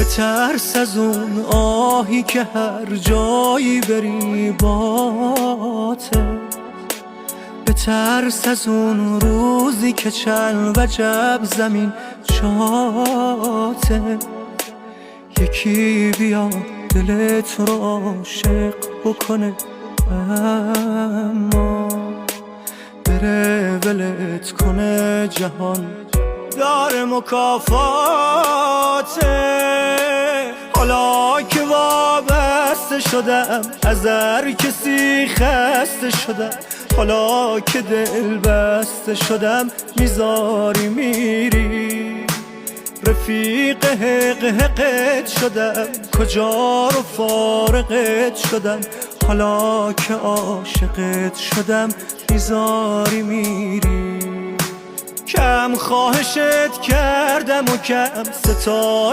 بترس از اون آهی که هر جایی بری باته، بترس از اون روزی که چند وجب زمین جاته. یکی بیا دلت رو عاشق بکنه، اما بره ولت کنه. جهان داره مکافاته. حالا که وابسته شدم از هر کسی خسته شدم، حالا که دل بسته شدم میذاری میری. رفیق حق حقت شدم، کجا رو فارقت شدم، حالا که عاشقت شدم میذاری میری. کم خواهشت کردم و کم ستایشت